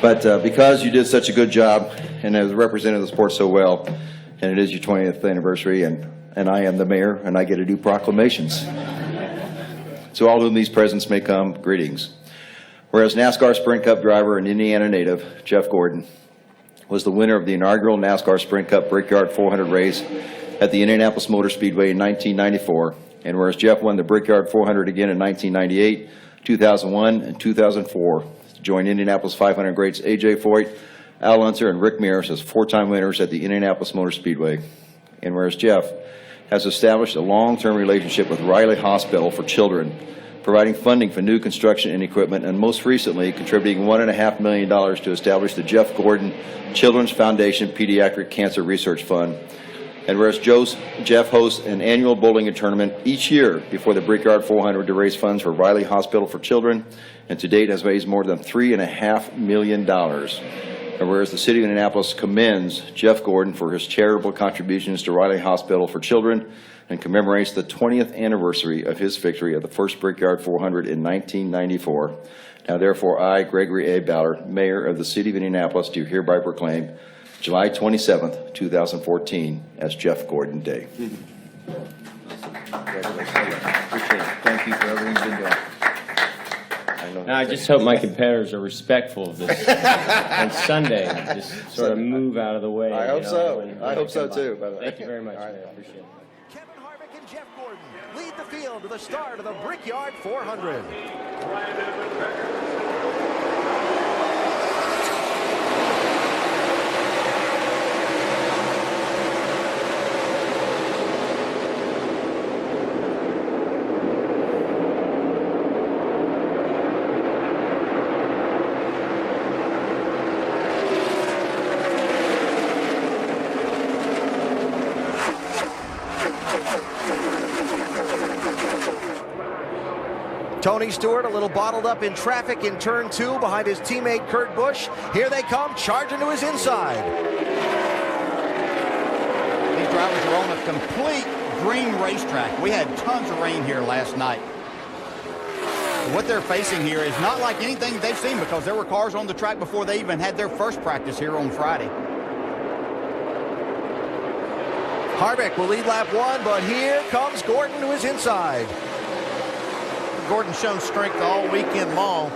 But because you did such a good job and have represented the sport so well, and it is your 20th anniversary, and I am the mayor, and I get to do proclamations. To all whom these presents may come, greetings. Whereas NASCAR Sprint Cup driver and Indiana native Jeff Gordon was the winner of the inaugural NASCAR Sprint Cup Brickyard 400 race at the Indianapolis Motor Speedway in 1994, and whereas Jeff won the Brickyard 400 again in 1998, 2001, and 2004, to join Indianapolis 500 greats A.J. Foyt, Al Unser, and Rick Mears as four-time winners at the Indianapolis Motor Speedway. And whereas Jeff has established a long-term relationship with Riley Hospital for Children, providing funding for new construction and equipment, and most recently contributing $1.5 million to establish the Jeff Gordon Children's Foundation Pediatric Cancer Research Fund. And whereas Jeff hosts an annual bowling tournament each year before the Brickyard 400 to raise funds for Riley Hospital for Children, and to date has raised more than $3.5 million. And whereas the City of Indianapolis commends Jeff Gordon for his charitable contributions to Riley Hospital for Children and commemorates the 20th anniversary of his victory at the first Brickyard 400 in 1994. Now, therefore, I, Gregory A. Ballard, Mayor of the City of Indianapolis, do hereby proclaim July 27th, 2014 as Jeff Gordon Day. Thank you for everything you've been doing. I just hope my competitors are respectful of this on Sunday. Just sort of move out of the way. I hope so. I hope so too. Thank you very much. I appreciate it. Kevin Harvick and Jeff Gordon lead the field to the start of the Brickyard 400. Tony Stewart a little bottled up in traffic in turn 2 behind his teammate Kurt Busch. Here they come, charging to his inside. These drivers are on a complete green racetrack. We had tons of rain here last night. What they're facing here is not like anything they've seen, because there were cars on the track before they even had their first practice here on Friday. Harvick will lead lap 1, but here comes Gordon to his inside. Gordon's shown strength all weekend long.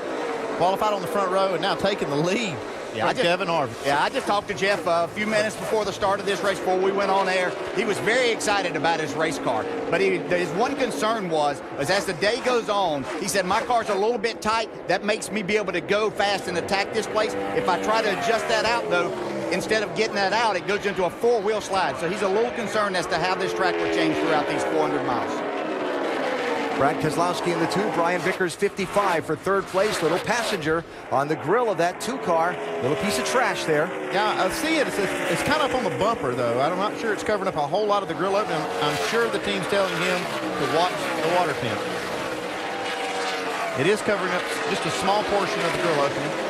Qualified on the front row and now taking the lead. Yeah, Kevin Harvick. Yeah, I just talked to Jeff a few minutes before the start of this race, before we went on air. He was very excited about his race car. But his one concern was as the day goes on, he said, my car's a little bit tight. That makes me be able to go fast and attack this place. If I try to adjust that out, though, instead of getting that out, it goes into a four-wheel slide. So he's a little concerned as to how this track will change throughout these 400 miles. Brad Keselowski in the 2, Brian Vickers 55 for third place. Little passenger on the grill of that 2 car. Little piece of trash there. Yeah, I see it. It's kind of up on the bumper, though. I'm not sure it's covering up a whole lot of the grill opening. I'm sure the team's telling him to watch the water pin. It is covering up just a small portion of the grill opening.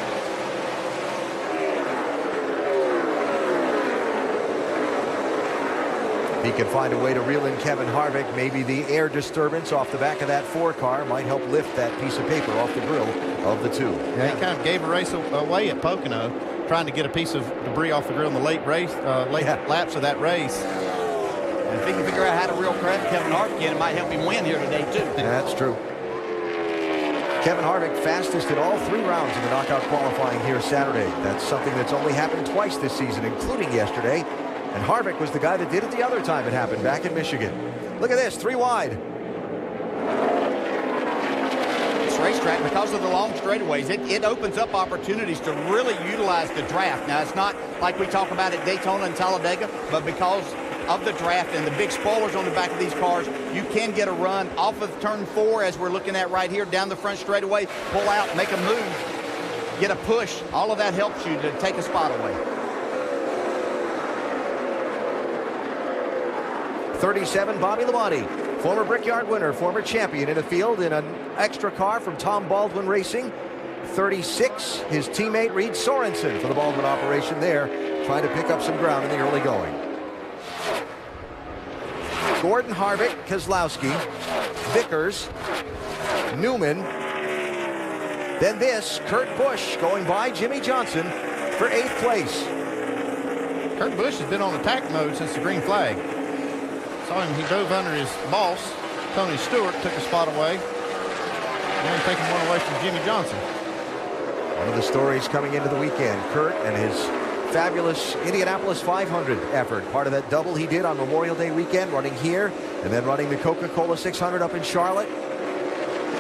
He can find a way to reel in Kevin Harvick. Maybe the air disturbance off the back of that 4 car might help lift that piece of paper off the grill of the 2. Yeah, he kind of gave a race away at Pocono, trying to get a piece of debris off the grill in the late laps of that race. And if he can figure out how to reel Kevin Harvick in, it might help him win here today, too. That's true. Kevin Harvick fastest in all 3 rounds of the knockout qualifying here Saturday. That's something that's only happened twice this season, including yesterday. And Harvick was the guy that did it the other time it happened, back in Michigan. Look at this, 3 wide. This racetrack, because of the long straightaways, it opens up opportunities to really utilize the draft. Now, it's not like we talk about at Daytona and Talladega, but because of the draft and the big spoilers on the back of these cars, you can get a run off of turn 4, as we're looking at right here, down the front straightaway, pull out, make a move, get a push. All of that helps you to take a spot away. 37, Bobby Labonte, former Brickyard winner, former champion in the field in an extra car from Tom Baldwin Racing. 36, his teammate Reed Sorensen for the Baldwin operation there, trying to pick up some ground in the early going. Gordon, Harvick, Keselowski, Vickers, Newman, Then this, Kurt Busch going by Jimmy Johnson for 8th place. Kurt Busch has been on attack mode since the green flag. Saw him, he dove under his boss, Tony Stewart, took a spot away. Now he's taking one away from Jimmy Johnson. One of the stories coming into the weekend, Kurt and his fabulous Indianapolis 500 effort. Part of that double he did on Memorial Day weekend, running here and then running the Coca-Cola 600 up in Charlotte.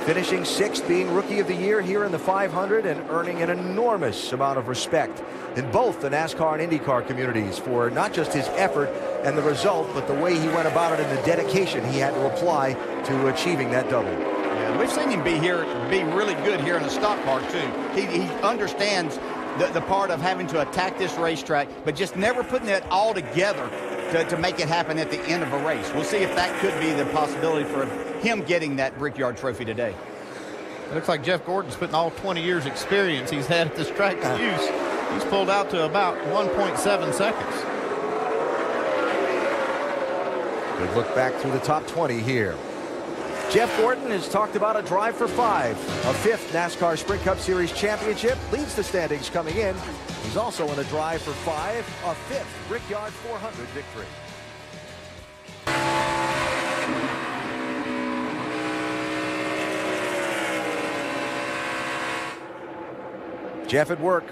Finishing 6th, being Rookie of the Year here in the 500 and earning an enormous amount of respect in both the NASCAR and IndyCar communities for not just his effort and the result, but the way he went about it and the dedication he had to apply to achieving that double. Yeah, we've seen him be really good here in the stock car too. He understands the part of having to attack this racetrack, but just never putting it all together to make it happen at the end of a race. We'll see if that could be the possibility for him getting that Brickyard trophy today. It looks like Jeff Gordon's putting all 20 years experience he's had at this track to use. He's pulled out to about 1.7 seconds. Good look back through the top 20 here. Jeff Gordon has talked about a drive for 5, a 5th NASCAR Sprint Cup Series championship, leads the standings coming in. He's also in a drive for 5, a 5th Brickyard 400 victory. Jeff at work,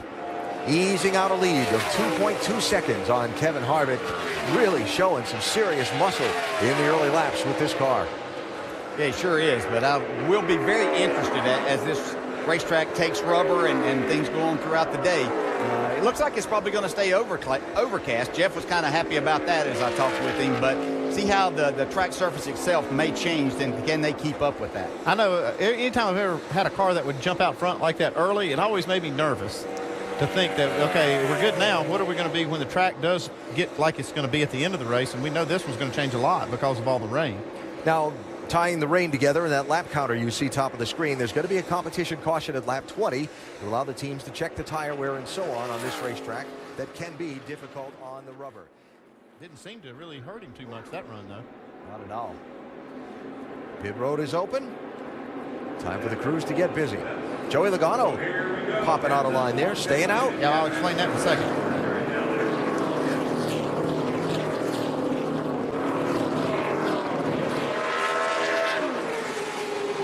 easing out a lead of 2.2 seconds on Kevin Harvick, really showing some serious muscle in the early laps with this car. Yeah, he sure is, but I will be very interested as this racetrack takes rubber and things go on throughout the day. It looks like it's probably going to stay overcast. Jeff was kind of happy about that as I talked with him, but see how the track surface itself may change, and can they keep up with that? I know anytime I've ever had a car that would jump out front like that early, it always made me nervous to think that, okay, we're good now. What are we going to be when the track does get like it's going to be at the end of the race? And we know this one's going to change a lot because of all the rain. Now, tying the rain together in that lap counter you see top of the screen, there's going to be a competition caution at lap 20 to allow the teams to check the tire wear and so on this racetrack that can be difficult on the rubber. Didn't seem to really hurt him too much that run, though. Not at all. Pit road is open. Time for the crews to get busy. Joey Logano popping out of line there, staying out. Yeah, I'll explain that in a second.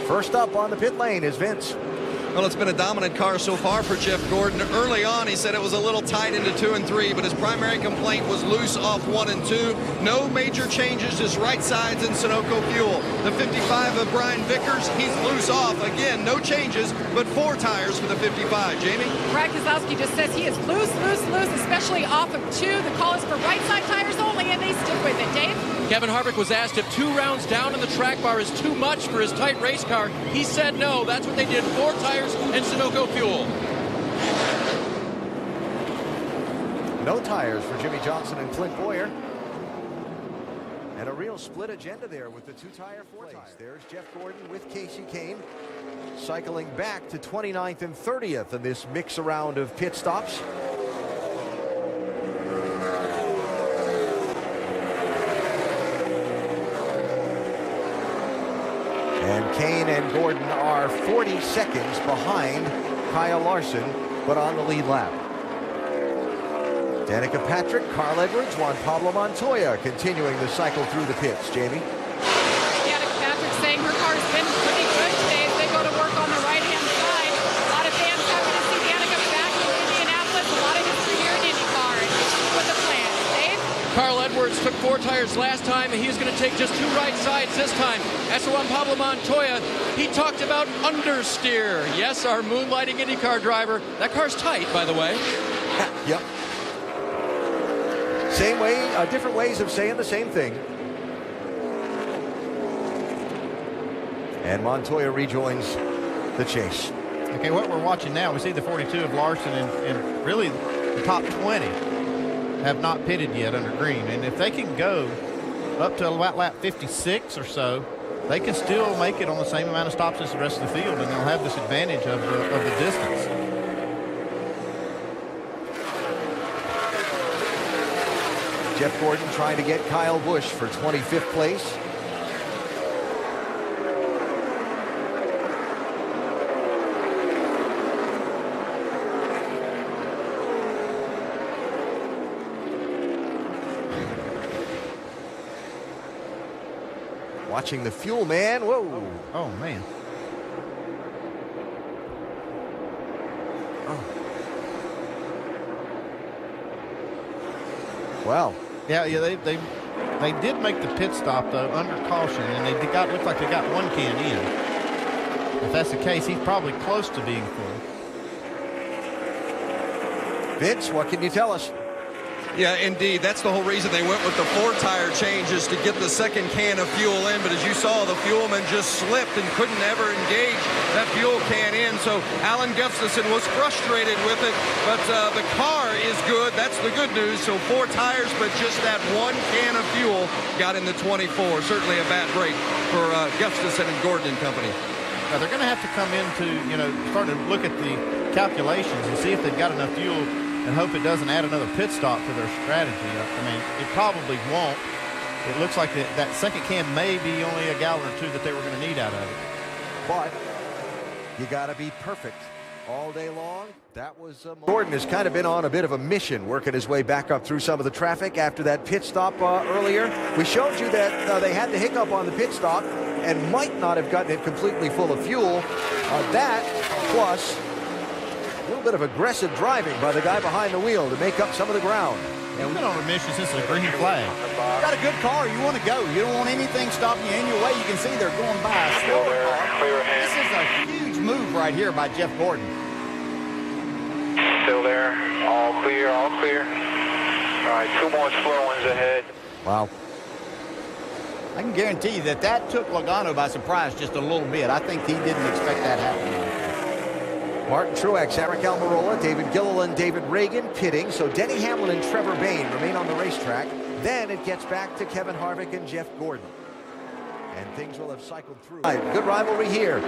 First up on the pit lane is Vince. Well, it's been a dominant car so far for Jeff Gordon. Early on, he said it was a little tight into 2 and 3, but his primary complaint was loose off 1 and 2. No major changes, just right sides and Sunoco fuel. The 55 of Brian Vickers, he's loose off. Again, no changes, but 4 tires for the 55. Jamie? Brad Keselowski just says he is loose, especially off of 2. The call is for right side tires only, and they stick with it. Dave? Kevin Harvick was asked if 2 rounds down in the track bar is too much for his tight race car. He said no. That's what they did. 4 tires and Sunoco fuel. No tires for Jimmy Johnson and Clint Boyer. And a real split agenda there with the 2-tire, 4-tire. There's Jeff Gordon with Casey Kane cycling back to 29th and 30th in this mix around of pit stops. And Kane and Gordon are 40 seconds behind Kyle Larson, but on the lead lap. Danica Patrick, Carl Edwards, Juan Pablo Montoya continuing the cycle through the pits. Jamie? Danica Patrick saying her car's been pretty good today as they go to work on the right-hand side. A lot of fans happy to see Danica back in Indianapolis. A lot of history here in IndyCar. And she's with the plan. Dave? Carl Edwards took 4 tires last time, and he's going to take just 2 right sides this time. As for Juan Pablo Montoya, he talked about understeer. Yes, our moonlighting IndyCar driver. That car's tight, by the way. Yep. Same way, different ways of saying the same thing. And Montoya rejoins the chase. Okay, what we're watching now, we see the 42 of Larson and really the top 20 have not pitted yet under green. And if they can go up to about lap 56 or so, they can still make it on the same amount of stops as the rest of the field, and they'll have this advantage of the distance. Jeff Gordon trying to get Kyle Busch for 25th place. Watching the fuel man. Whoa. Oh, man. Well, Yeah, they did make the pit stop, though, under caution, and looked like they got one can in. If that's the case, he's probably close to being full. Vince, what can you tell us? Yeah, indeed. That's the whole reason they went with the 4-tire changes to get the second can of fuel in. But as you saw, the fuelman just slipped and couldn't ever engage that fuel can in. So Alan Gustafson was frustrated with it. But the car is good. That's the good news. So 4 tires, but just that one can of fuel got in the 24. Certainly a bad break for Gustafson and Gordon and company. Now, they're going to have to come into, start to look at the calculations and see if they've got enough fuel and hope it doesn't add another pit stop to their strategy. I mean, it probably won't. It looks like that second can may be only a gallon or two that they were going to need out of it. But you got to be perfect all day long. That was Gordon has kind of been on a bit of a mission, working his way back up through some of the traffic after that pit stop earlier. We showed you that they had the hiccup on the pit stop and might not have gotten it completely full of fuel. That plus a little bit of aggressive driving by the guy behind the wheel to make up some of the ground. We've been on a mission since the green flag. You've got a good car. You want to go. You don't want anything stopping you in your way. You can see they're going by a slower car. This is a huge move right here by Jeff Gordon. Still there. All clear, all clear. All right, 2 more slow ones ahead. Wow. I can guarantee you that took Logano by surprise just a little bit. I think he didn't expect that happening. Martin Truex, Eric Almirola, David Gilliland, David Reagan pitting. So Denny Hamlin and Trevor Bayne remain on the racetrack. Then it gets back to Kevin Harvick and Jeff Gordon. And things will have cycled through. Good rivalry here.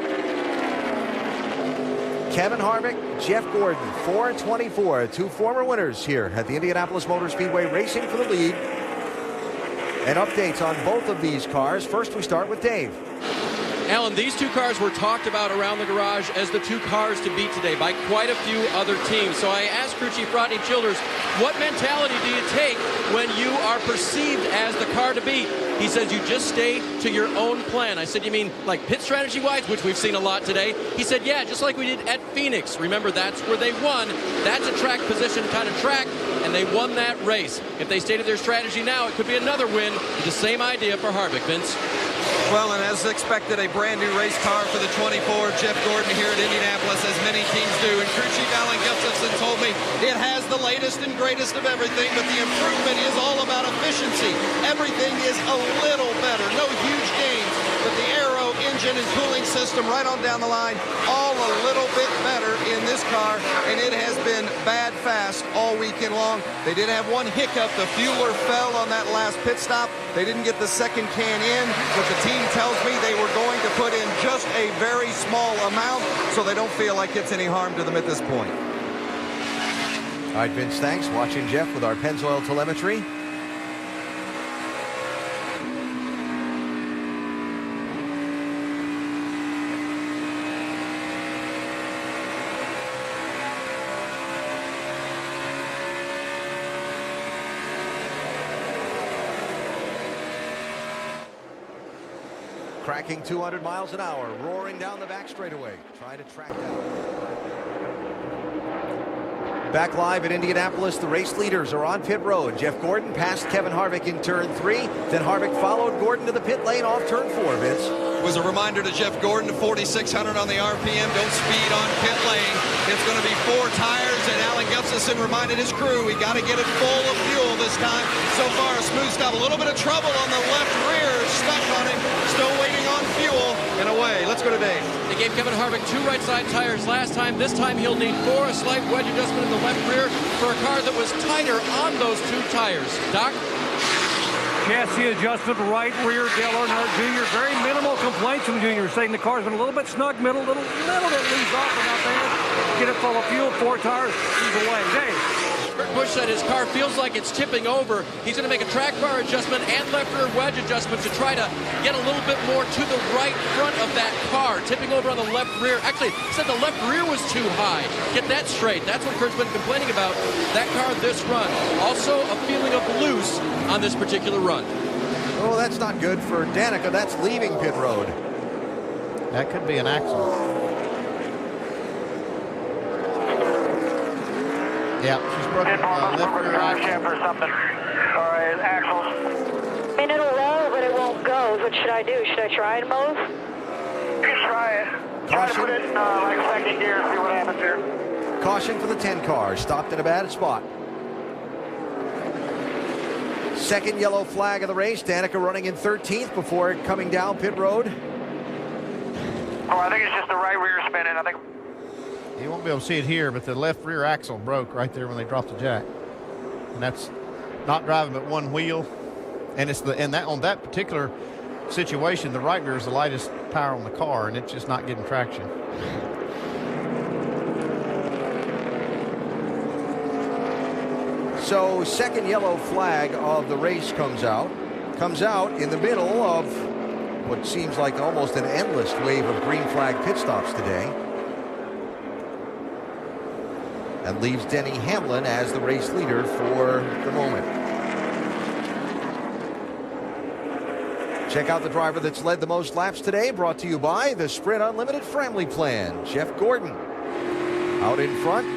Kevin Harvick, Jeff Gordon, 4-24. 2 former winners here at the Indianapolis Motor Speedway, racing for the lead. And updates on both of these cars. First, we start with Dave. Alan, these 2 cars were talked about around the garage as the 2 cars to beat today by quite a few other teams. So I asked crew chief Rodney Childers, what mentality do you take when you are perceived as the car to beat? He says you just stay to your own plan. I said, you mean like pit strategy-wise, which we've seen a lot today? He said, yeah, just like we did at Phoenix. Remember, that's where they won. That's a track position kind of track, and they won that race. If they stay to their strategy now, it could be another win with the same idea for Harvick, Vince. Well, and as expected, a brand new race car for the 24, Jeff Gordon here at Indianapolis, as many teams do. And crew chief Alan Gustafson told me it has the latest and greatest of everything, but the improvement is all about efficiency. Everything is a little better. No huge gains, but the aero, engine, and cooling system right on down the line, all a little bit better in this car, and it has been bad fast all weekend long. They did have one hiccup. The fueler fell on that last pit stop. They didn't get the second can in, but the team tells me they were going to put in just a very small amount, so they don't feel like it's any harm to them at this point. All right, Vince, thanks. Watching Jeff with our Pennzoil telemetry. Cracking 200 miles an hour, roaring down the back straightaway, trying to track down. Back live at Indianapolis, the race leaders are on pit road. Jeff Gordon passed Kevin Harvick in turn 3. Then Harvick followed Gordon to the pit lane off turn 4, Vince. Was a reminder to Jeff Gordon to 4,600 on the RPM. Don't speed on pit lane. It's going to be 4 tires, and Alan Gustafson reminded his crew we got to get it full of fuel this time. So far, a smooth stop. A little bit of trouble on the left rear. Stuck on him. Still waiting on fuel. And away. Let's go to Dave. They gave Kevin Harvick 2 right side tires last time. This time he'll need 4, a slight wedge adjustment in the left rear for a car that was tighter on those 2 tires. Doc? Chassis adjusted right rear, Dale Earnhardt Jr. Very minimal complaints from Jr. saying the car's been a little bit snug, little bit loose off and out there. Get it full of fuel, 4 tires, he's away. Dave. Bush said his car feels like it's tipping over. He's going to make a track bar adjustment and left rear wedge adjustment to try to get a little bit more to the right front of that car. Tipping over on the left rear. Actually, he said the left rear was too high. Get that straight. That's what Kurt's been complaining about. That car this run. Also a feeling of loose on this particular run. Oh, that's not good for Danica. That's leaving pit road. That could be an axle. Yeah, she's broken left rear axle. or something. All right, axles. I mean, it'll roll, but it won't go. What should I do? Should I try and move? Just try it. Try to put it in like second gear and see what happens here. Caution for the 10 car. Stopped in a bad spot. Second yellow flag of the race. Danica running in 13th before coming down pit road. Oh, I think it's just the right rear spinning. I think. You won't be able to see it here, but the left rear axle broke right there when they dropped the jack. And that's not driving but one wheel. And it's on that particular situation, the right rear is the lightest tire on the car, and it's just not getting traction. So second yellow flag of the race comes out in the middle of what seems like almost an endless wave of green flag pit stops today, and leaves Denny Hamlin as the race leader for the moment. Check out the driver that's led the most laps today, brought to you by the Sprint Unlimited Family Plan. Jeff Gordon out in front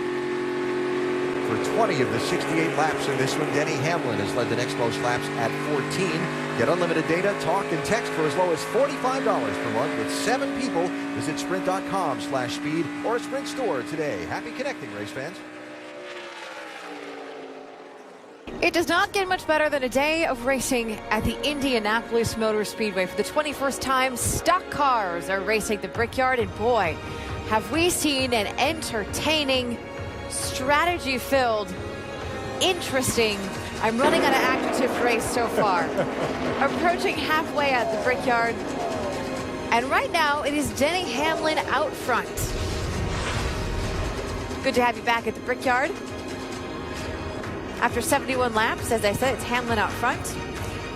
for 20 of the 68 laps in this one. Denny Hamlin has led the next most laps at 14. Get unlimited data, talk, and text for as low as $45 per month with 7 people. Visit sprint.com/speed or a Sprint store today. Happy connecting, race fans. It does not get much better than a day of racing at the Indianapolis Motor Speedway. For the 21st time, stock cars are racing the Brickyard, and boy, have we seen an entertaining, strategy-filled, interesting, I'm running out of adjectives race so far. Approaching halfway at the Brickyard, and right now it is Denny Hamlin out front. Good to have you back at the Brickyard. After 71 laps, as I said, it's Hamlin out front.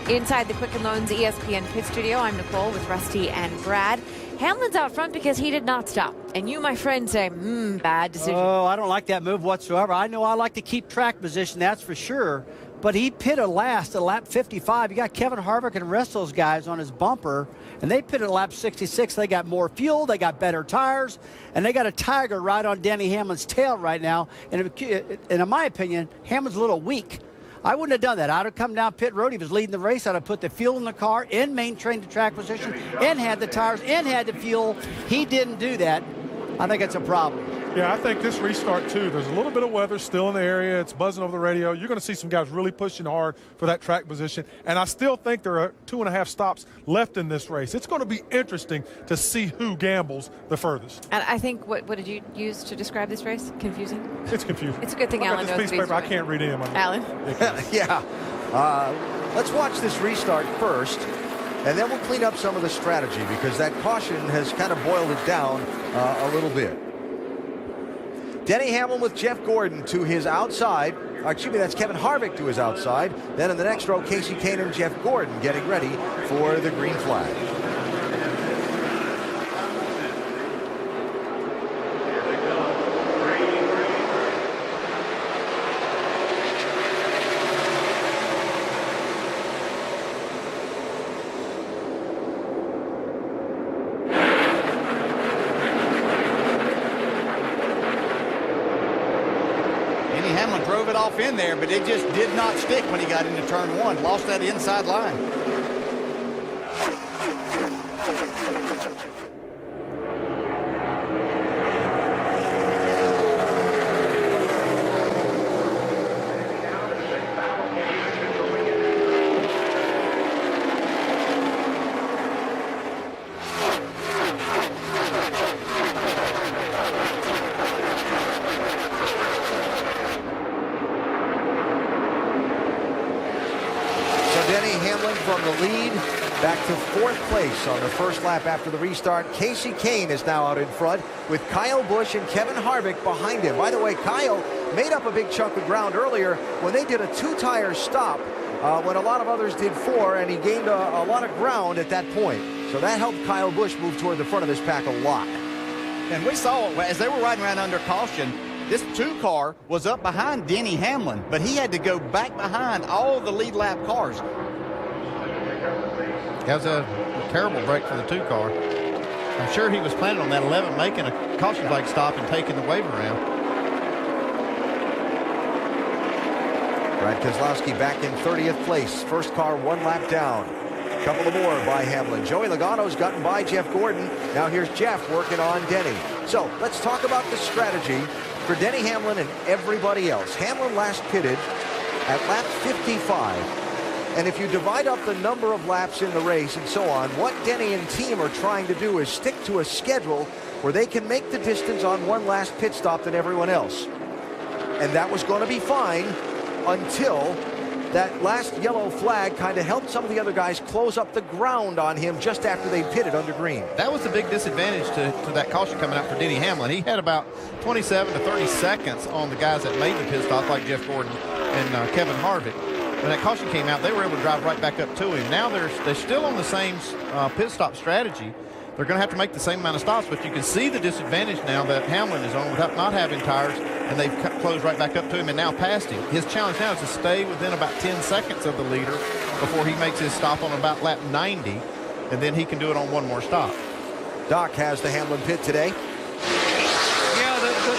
Inside the Quicken Loans ESPN pit studio, I'm Nicole with Rusty and Brad. Hamlin's out front because he did not stop. And you, my friend, say, bad decision. Oh, I don't like that move whatsoever. I know I like to keep track position, that's for sure. But he pitted last at lap 55. You got Kevin Harvick and the rest of those guys on his bumper, and they pitted at lap 66. They got more fuel, they got better tires, and they got a tiger right on Denny Hamlin's tail right now. And in my opinion, Hamlin's a little weak. I wouldn't have done that. I'd have come down pit road. He was leading the race. I'd have put the fuel in the car and maintained the track position and had the tires and had the fuel. He didn't do that. I think it's a problem. Yeah, I think this restart, too, there's a little bit of weather still in the area. It's buzzing over the radio. You're going to see some guys really pushing hard for that track position. And I still think there are 2.5 stops left in this race. It's going to be interesting to see who gambles the furthest. And I think, what did you use to describe this race? Confusing? It's confusing. It's a good thing I got Alan this knows piece of paper. I can't read him. Alan? Yeah. Let's watch this restart first, and then we'll clean up some of the strategy because that caution has kind of boiled it down a little bit. Denny Hamlin with Jeff Gordon to his outside. Excuse me, that's Kevin Harvick to his outside. Then in the next row, Casey Kane and Jeff Gordon getting ready for the green flag. Drove it off in there, but it just did not stick when he got into turn one. Lost that inside line. From the lead back to 4th place on the first lap after the restart. Casey Kane is now out in front with Kyle Busch and Kevin Harvick behind him. By the way, Kyle made up a big chunk of ground earlier when they did a 2-tire stop when a lot of others did 4, and he gained a lot of ground at that point. So that helped Kyle Busch move toward the front of this pack a lot. And we saw as they were riding around under caution, this 2 car was up behind Denny Hamlin, but he had to go back behind all the lead lap cars. That was a terrible break for the 2 car. I'm sure he was planning on that 11 making a caution flag stop and taking the wave around. Brad Keselowski back in 30th place. First car 1 lap down. A couple of more by Hamlin. Joey Logano's gotten by Jeff Gordon. Now here's Jeff working on Denny. So let's talk about the strategy for Denny Hamlin and everybody else. Hamlin last pitted at lap 55. And if you divide up the number of laps in the race and so on, what Denny and team are trying to do is stick to a schedule where they can make the distance on one last pit stop than everyone else. And that was going to be fine until that last yellow flag kind of helped some of the other guys close up the ground on him just after they pitted under green. That was the big disadvantage to that caution coming out for Denny Hamlin. He had about 27 to 30 seconds on the guys that made the pit stop, like Jeff Gordon and Kevin Harvick. When that caution came out, they were able to drive right back up to him. Now they're still on the same pit stop strategy. They're going to have to make the same amount of stops, but you can see the disadvantage now that Hamlin is on without not having tires, and they've closed right back up to him and now passed him. His challenge now is to stay within about 10 seconds of the leader before he makes his stop on about lap 90, and then he can do it on one more stop. Doc has the Hamlin pit today.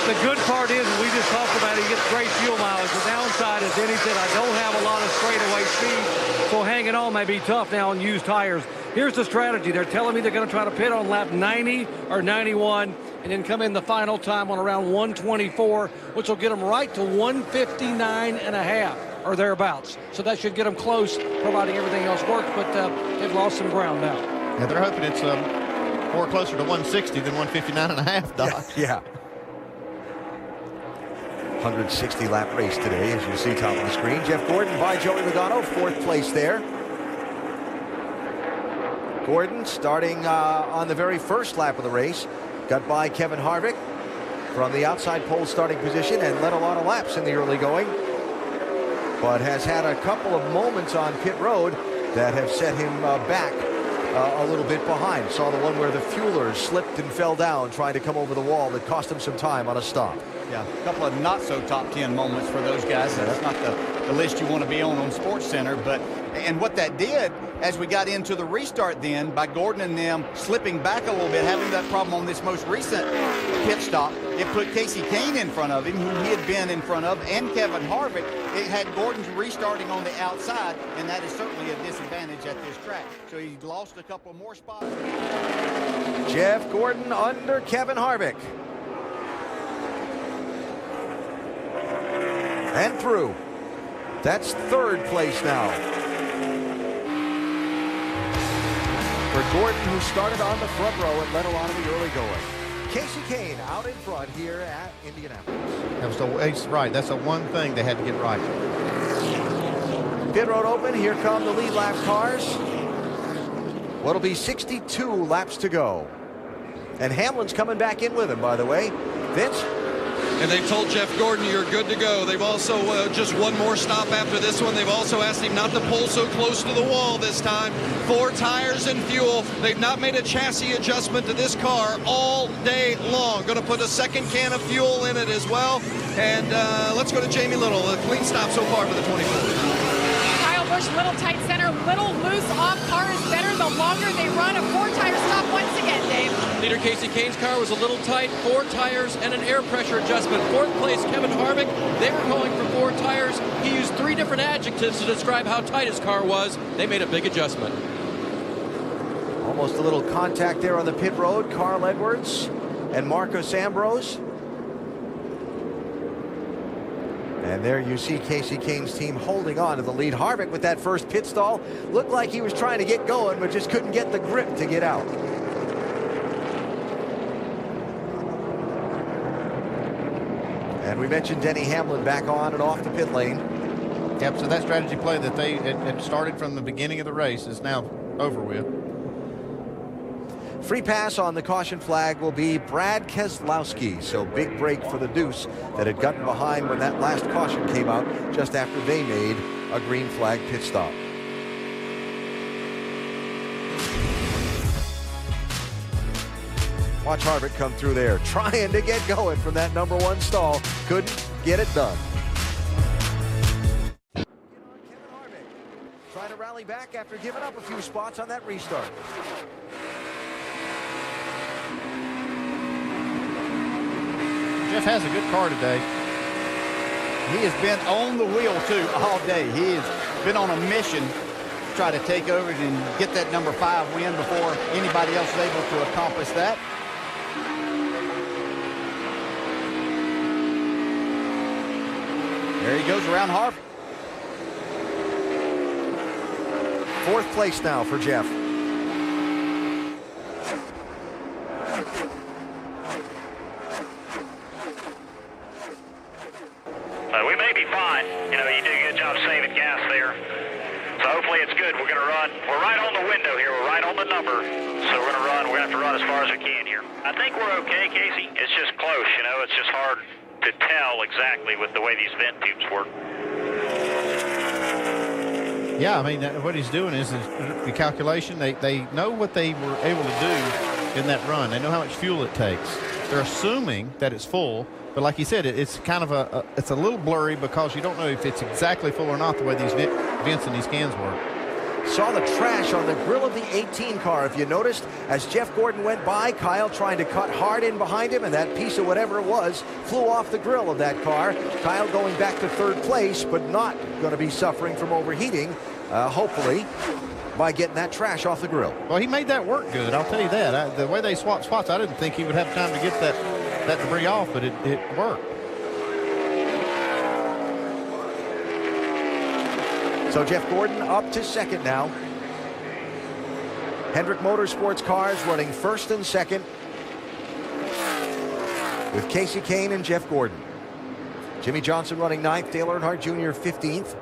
The good part is, we just talked about it, he gets great fuel mileage. The downside is, Denny said, I don't have a lot of straightaway speed, so hanging on may be tough now on used tires. Here's the strategy. They're telling me they're going to try to pit on lap 90 or 91 and then come in the final time on around 124, which will get them right to 159.5 or thereabouts. So that should get them close, providing everything else works, but they've lost some ground now. Yeah, they're hoping it's more closer to 160 than 159.5, Doc. Yeah. 160 lap race today, as you see top of the screen. Jeff Gordon by Joey Logano, 4th place there. Gordon starting on the very first lap of the race, got by Kevin Harvick from the outside pole starting position and led a lot of laps in the early going, but has had a couple of moments on pit road that have set him back a little bit behind. Saw the one where the fuelers slipped and fell down trying to come over the wall that cost him some time on a stop. Yeah, a couple of not so top 10 moments for those guys. That's not the list you want to be on SportsCenter, and what that did as we got into the restart then, by Gordon and them slipping back a little bit, having that problem on this most recent pit stop, it put Casey Kane in front of him, who he had been in front of, and Kevin Harvick. It had Gordon's restarting on the outside, and that is certainly a disadvantage at this track. So he lost a couple more spots. Jeff Gordon under Kevin Harvick. And through. That's 3rd place now for Gordon, who started on the front row and led a lot of the early going. Casey Kane out in front here at Indianapolis. That's the one thing they had to get right. Pit road open. Here come the lead lap cars. What'll be 62 laps to go. And Hamlin's coming back in with him, by the way. Vince? And they've told Jeff Gordon, you're good to go. They've also just one more stop after this one. They've also asked him not to pull so close to the wall this time. 4 tires and fuel. They've not made a chassis adjustment to this car all day long. Going to put a second can of fuel in it as well. And let's go to Jamie Little. A clean stop so far for the 24. Busch, little tight center, little loose off. Car is better the longer they run. A 4-tire stop once again, Dave. Leader Casey Kane's car was a little tight, 4 tires and an air pressure adjustment. 4th place, Kevin Harvick. They were going for 4 tires. He used 3 different adjectives to describe how tight his car was. They made a big adjustment. Almost a little contact there on the pit road. Carl Edwards and Marcos Ambrose. And there you see Casey Kane's team holding on to the lead. Harvick with that first pit stall looked like he was trying to get going, but just couldn't get the grip to get out. And we mentioned Denny Hamlin back on and off the pit lane. Yep, so that strategy play that they had started from the beginning of the race is now over with. Free pass on the caution flag will be Brad Keselowski. So big break for the Deuce that had gotten behind when that last caution came out just after they made a green flag pit stop. Watch Harvick come through there, trying to get going from that number 1 stall. Couldn't get it done. Trying to rally rally back after giving up a few spots on that restart. Jeff has a good car today. He has been on the wheel, too, all day. He has been on a mission to try to take over and get that number 5 win before anybody else is able to accomplish that. There he goes around Harvick. 4th place now for Jeff. We may be fine. You know, you did a good job saving gas there. So hopefully it's good. We're going to run. We're right on the window here. We're right on the number. So we're going to run. We're going to have to run as far as we can here. I think we're okay, Casey. It's just close, you know. It's just hard to tell exactly with the way these vent tubes work. Yeah, I mean, what he's doing is the calculation. They know what they were able to do in that run. They know how much fuel it takes. They're assuming that it's full. But like you said, it's kind of it's a little blurry because you don't know if it's exactly full or not the way these vents and these cans work. Saw the trash on the grill of the 18 car, if you noticed. As Jeff Gordon went by, Kyle trying to cut hard in behind him, and that piece of whatever it was flew off the grill of that car. Kyle going back to 3rd place, but not going to be suffering from overheating, hopefully, by getting that trash off the grill. Well, he made that work good, I'll tell you that. The way they swapped spots, I didn't think he would have time to get that debris off, but it worked. So Jeff Gordon up to 2nd now. Hendrick Motorsports cars running 1st and 2nd with Casey Kane and Jeff Gordon. Jimmy Johnson running 9th, Dale Earnhardt Jr. 15th.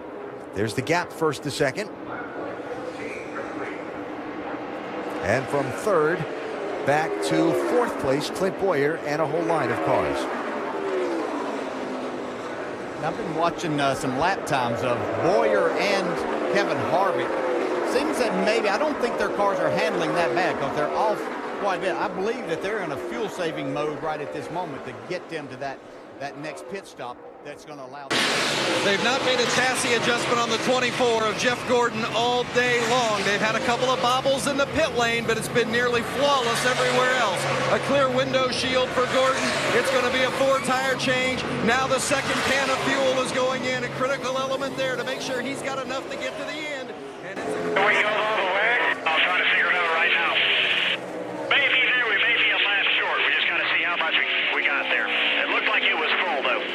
There's the gap 1st to 2nd. And from 3rd back to 4th place, Clint Boyer and a whole line of cars. I've been watching some lap times of Boyer and Kevin Harvick. Seems that maybe, I don't think their cars are handling that bad because they're off quite a bit. I believe that they're in a fuel-saving mode right at this moment to get them to that next pit stop that's going to allow them. They've not made a chassis adjustment on the 24 of Jeff Gordon all day long. They've had a couple of bobbles in the pit lane, but it's been nearly flawless everywhere else. A clear window shield for Gordon. It's going to be a 4-tire change. Now the 2nd can of fuel is going in, a critical element there to make sure he's got enough to get to the end. And it's Are we going all the way? I'll try to figure it out right now. Maybe there, we may be a lap short. We just got to see how much we got there. It looked like it was full, though.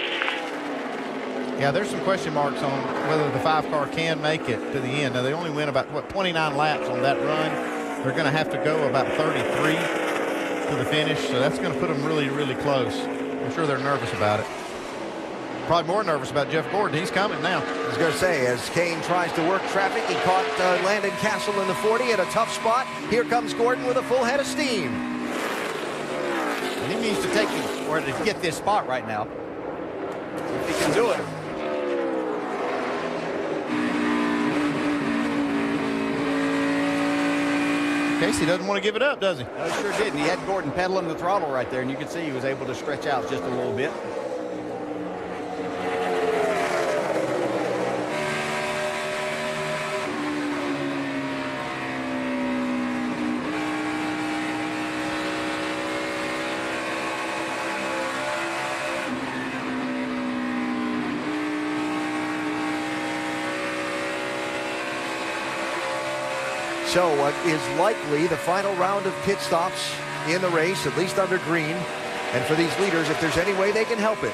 Yeah, there's some question marks on whether the 5-car can make it to the end. Now, they only went about, 29 laps on that run. They're going to have to go about 33 to the finish, so that's going to put them really, really close. I'm sure they're nervous about it. Probably more nervous about Jeff Gordon. He's coming now. I was going to say, as Kane tries to work traffic, he caught Landon Castle in the 40 at a tough spot. Here comes Gordon with a full head of steam. And he needs to take it or to get this spot right now. If he can do it. Casey doesn't want to give it up, does he? No, he sure didn't. He had Gordon pedaling the throttle right there, and you could see he was able to stretch out just a little bit. So what is likely the final round of pit stops in the race, at least under green. And for these leaders, if there's any way they can help it.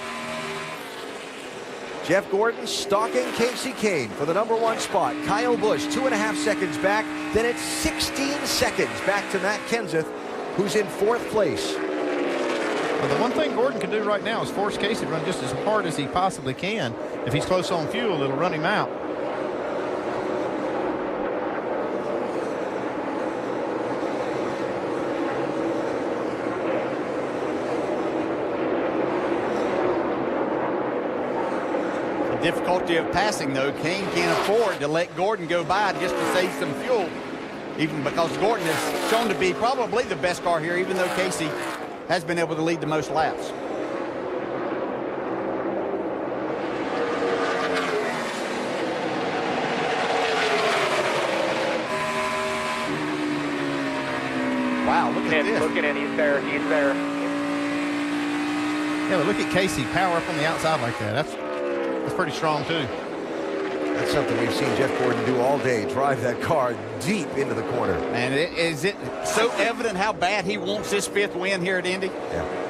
Jeff Gordon stalking Casey Kane for the #1 spot. Kyle Busch 2.5 seconds back. Then it's 16 seconds back to Matt Kenseth, who's in 4th place. Well, the one thing Gordon can do right now is force Casey to run just as hard as he possibly can. If he's close on fuel, it'll run him out. Difficulty of passing, though. Kane can't afford to let Gordon go by just to save some fuel, even because Gordon is shown to be probably the best car here, even though Casey has been able to lead the most laps. Looking in, he's there. Yeah, but look at Casey power up on the outside like that. That's pretty strong too. That's something we've seen Jeff Gordon do all day, drive that car deep into the corner. And is it so evident how bad he wants this 5th win here at Indy? Yeah.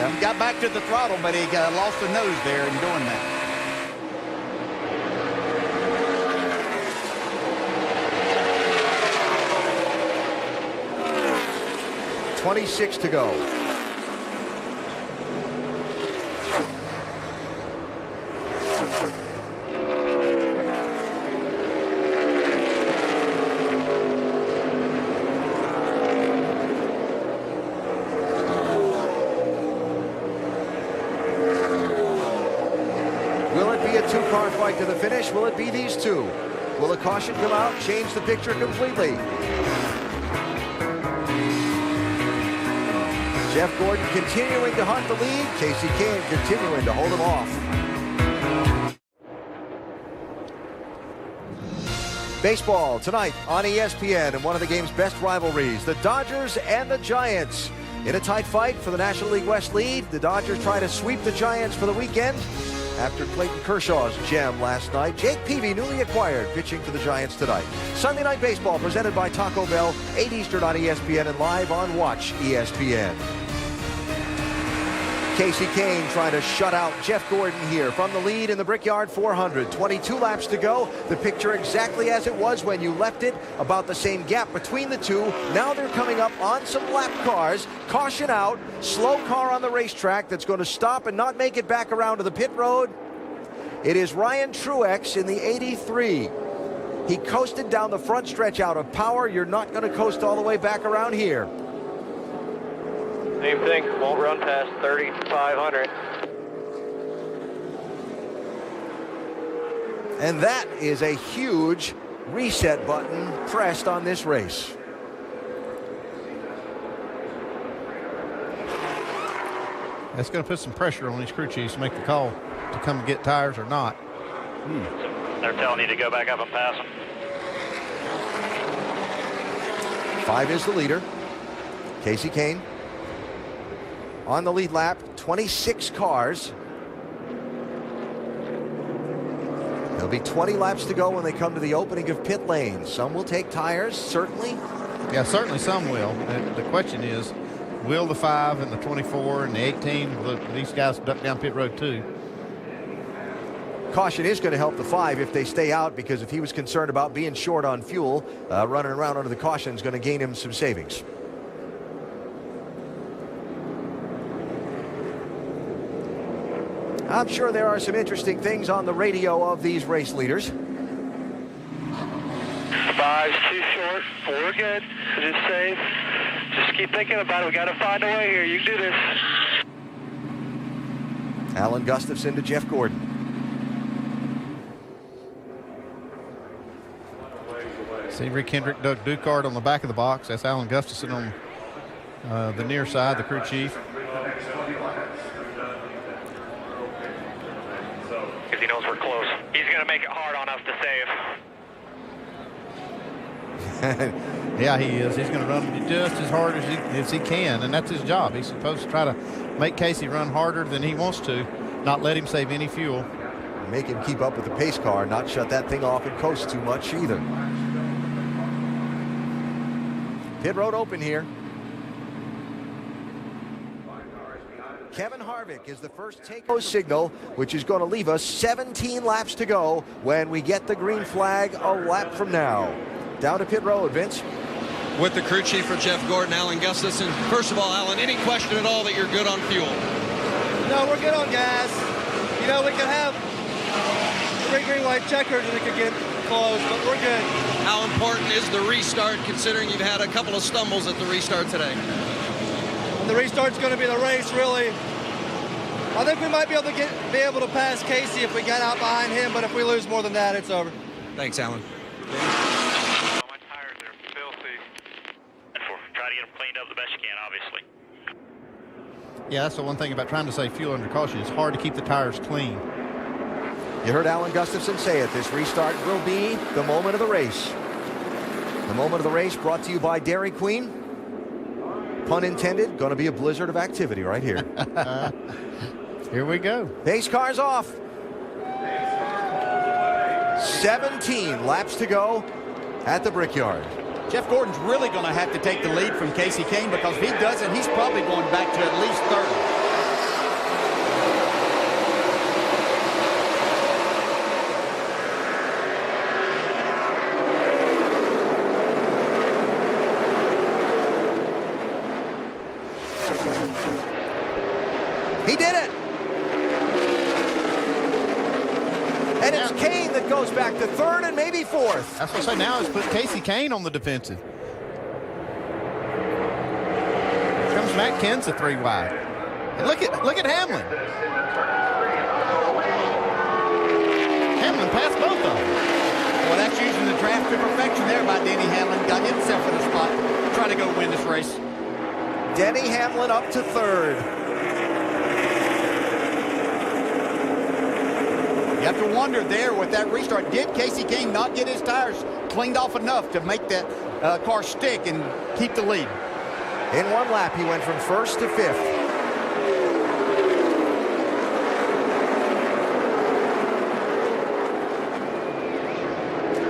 He got back to the throttle, but he lost the nose there in doing that. .26 to go. Two-car fight to the finish. Will it be these two? Will a caution come out, change the picture completely? Jeff Gordon continuing to hunt the lead. Casey Kane continuing to hold him off. Baseball tonight on ESPN in one of the game's best rivalries, the Dodgers and the Giants. In a tight fight for the National League West lead, the Dodgers try to sweep the Giants for the weekend. After Clayton Kershaw's gem last night, Jake Peavy, newly acquired, pitching for the Giants tonight. Sunday Night Baseball presented by Taco Bell, 8 Eastern on ESPN and live on Watch ESPN. Casey Kane trying to shut out Jeff Gordon here from the lead in the Brickyard 400. 22 laps to go. The picture exactly as it was when you left it. About the same gap between the two. Now they're coming up on some lap cars. Caution out. Slow car on the racetrack that's going to stop and not make it back around to the pit road. It is Ryan Truex in the 83. He coasted down the front stretch out of power. You're not going to coast all the way back around here. Same thing, won't run past 3,500. And that is a huge reset button pressed on this race. That's going to put some pressure on these crew chiefs to make the call to come and get tires or not. They're telling you to go back up and pass them. 5 is the leader. Casey Kane on the lead lap, 26 cars. There'll be 20 laps to go when they come to the opening of pit lane. Some will take tires, certainly. Yeah, certainly some will. The question is, will the 5 and the 24 and the 18, will these guys duck down pit road too? Caution is going to help the 5 if they stay out, because if he was concerned about being short on fuel, running around under the caution is going to gain him some savings. I'm sure there are some interesting things on the radio of these race leaders. 5's too short, 4 good, just safe. Just keep thinking about it. We got to find a way here. You can do this. Alan Gustafson to Jeff Gordon. See Rick Hendrick, Doug Ducard on the back of the box. That's Alan Gustafson on the near side, the crew chief. Because he knows we're close. He's going to make it hard on us to save. Yeah, he is. He's going to run just as hard as he can, and that's his job. He's supposed to try to make Casey run harder than he wants to, not let him save any fuel. Make him keep up with the pace car, not shut that thing off and coast too much either. Pit road open here. Kevin Harvick is the first take-o signal, which is going to leave us 17 laps to go when we get the green flag a lap from now. Down to pit road, Vince. With the crew chief for Jeff Gordon, Alan Gustafson. First of all, Alan, any question at all that you're good on fuel? No, we're good on gas. You know, we could have 3 green white checkers and it could get close, but we're good. How important is the restart, considering you've had a couple of stumbles at the restart today? And the restart's going to be the race, really. I think we might be able to pass Casey if we get out behind him, but if we lose more than that, it's over. Thanks, Alan. My tires are filthy. Try to get them cleaned up the best you can, obviously. Yeah, that's the one thing about trying to save fuel under caution. It's hard to keep the tires clean. You heard Alan Gustafson say it. This restart will be the moment of the race. The moment of the race brought to you by Dairy Queen. Pun intended, going to be a blizzard of activity right here. Here we go. Pace cars off. 17 laps to go at the Brickyard. Jeff Gordon's really going to have to take the lead from Casey Kane, because if he doesn't, he's probably going back to at least 30. He did it! And it's Kane that goes back to third and maybe fourth. That's what I say. Now it's put Casey Kane on the defensive. Here comes Matt Kenseth 3 wide. And look at Hamlin. Hamlin passed both of them. Well, that's using the draft to perfection there by Denny Hamlin. Got himself in a spot. Trying to go win this race. Denny Hamlin up to third. You have to wonder there with that restart, did Casey Kane not get his tires cleaned off enough to make that car stick and keep the lead? In one lap, he went from first to fifth.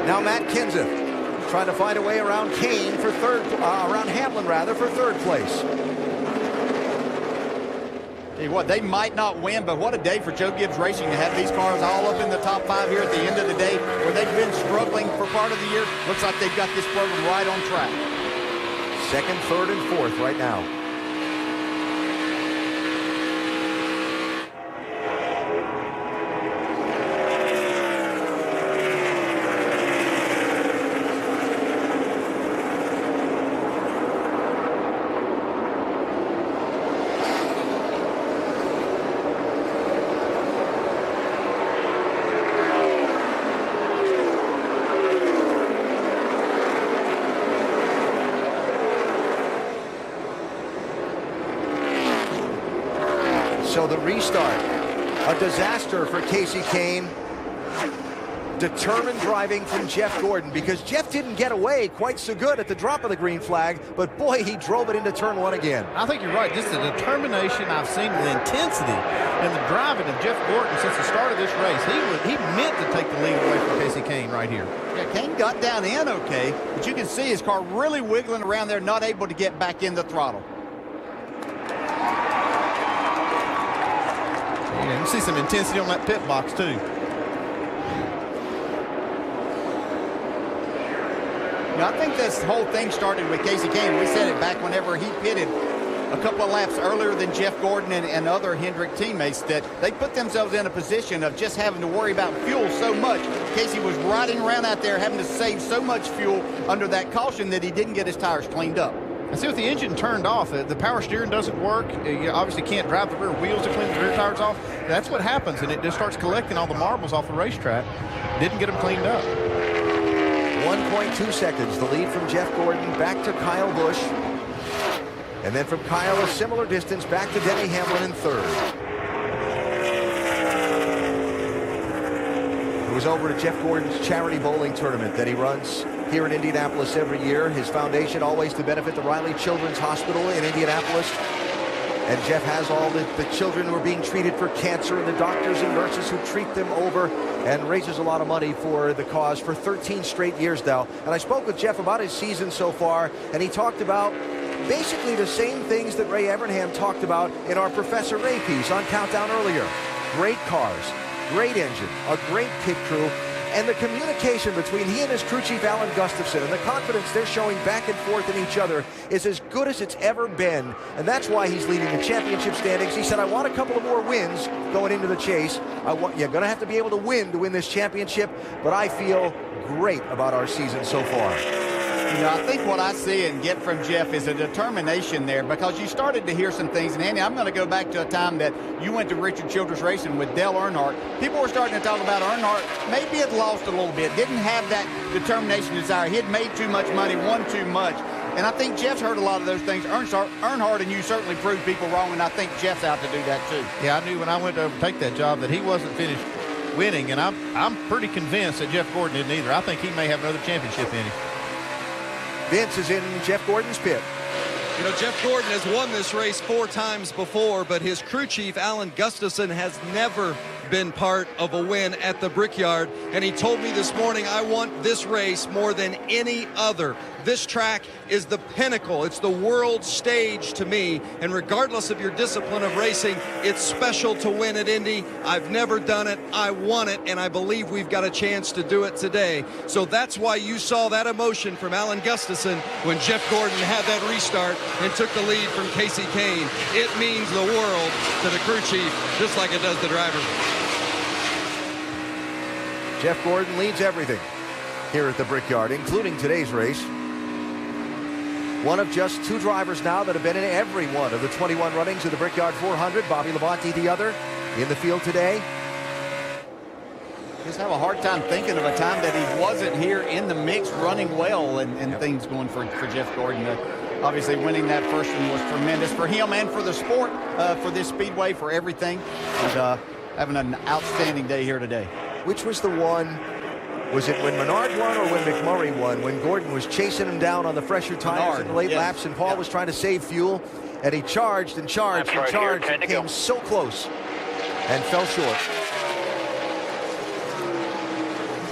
Now Matt Kenseth trying to find a way around Kane for around Hamlin rather, for third place. Tell you what, they might not win, but what a day for Joe Gibbs Racing to have these cars all up in the top 5 here at the end of the day, where they've been struggling for part of the year. Looks like they've got this program right on track. Second, third, and fourth right now. So the restart, a disaster for Casey Kane. Determined driving from Jeff Gordon, because Jeff didn't get away quite so good at the drop of the green flag, but boy, he drove it into turn 1 again. I think you're right. Just the determination I've seen, the intensity and the driving of Jeff Gordon since the start of this race. He meant to take the lead away from Casey Kane right here. Yeah, Kane got down in okay, but you can see his car really wiggling around there, not able to get back in the throttle. Yeah, you see some intensity on that pit box too. Now, I think this whole thing started with Casey Kane. We said it back whenever he pitted a couple of laps earlier than Jeff Gordon and other Hendrick teammates, that they put themselves in a position of just having to worry about fuel so much. Casey was riding around out there having to save so much fuel under that caution that he didn't get his tires cleaned up. I see with the engine turned off, the power steering doesn't work. You obviously can't drive the rear wheels to clean the rear tires off. That's what happens, and it just starts collecting all the marbles off the racetrack. Didn't get them cleaned up. 1.2 seconds, the lead from Jeff Gordon back to Kyle Busch. And then from Kyle, a similar distance back to Denny Hamlin in third. It was over to Jeff Gordon's charity bowling tournament that he runs here in Indianapolis every year. His foundation always to benefit the Riley Children's Hospital in Indianapolis. And Jeff has all the children who are being treated for cancer and the doctors and nurses who treat them over, and raises a lot of money for the cause for 13 straight years now. And I spoke with Jeff about his season so far, and he talked about basically the same things that Ray Evernham talked about in our Professor Ray piece on Countdown earlier. Great cars, great engine, a great pit crew, and the communication between he and his crew chief Alan Gustafson and the confidence they're showing back and forth in each other is as good as it's ever been. And that's why he's leading the championship standings. He said, I want a couple of more wins going into the chase. You're going to have to be able to win this championship, but I feel great about our season so far. I think what I see and get from Jeff is a determination there, because you started to hear some things. And Andy, I'm going to go back to a time that you went to Richard Childress Racing with Dale Earnhardt. People were starting to talk about Earnhardt maybe had lost a little bit, didn't have that determination, desire. He had made too much money, won too much. And I think Jeff's heard a lot of those things. Earnhardt and you certainly proved people wrong, and I think Jeff's out to do that too. Yeah, I knew when I went to overtake that job that he wasn't finished winning, and I'm pretty convinced that Jeff Gordon didn't either. I think he may have another championship in him. Vince is in Jeff Gordon's pit. You know, Jeff Gordon has won this race 4 times before, but his crew chief, Alan Gustafson, has never been part of a win at the Brickyard. And he told me this morning, I want this race more than any other. This track is the pinnacle. It's the world stage to me. And regardless of your discipline of racing, it's special to win at Indy. I've never done it. I want it. And I believe we've got a chance to do it today. So that's why you saw that emotion from Alan Gustafson when Jeff Gordon had that restart and took the lead from Casey Kane. It means the world to the crew chief, just like it does the driver. Jeff Gordon leads everything here at the Brickyard, including today's race. One of just 2 drivers now that have been in every one of the 21 runnings of the Brickyard 400. Bobby Labonte, the other, in the field today. Just have a hard time thinking of a time that he wasn't here in the mix running well and things going for Jeff Gordon. Obviously winning that first one was tremendous for him and for the sport, for this speedway, for everything. And having an outstanding day here today. Which was the one, was it when Menard won or when McMurray won, when Gordon was chasing him down on the fresher tires in the late laps, and Paul was trying to save fuel, and he charged and charged and charged and came so close and fell short.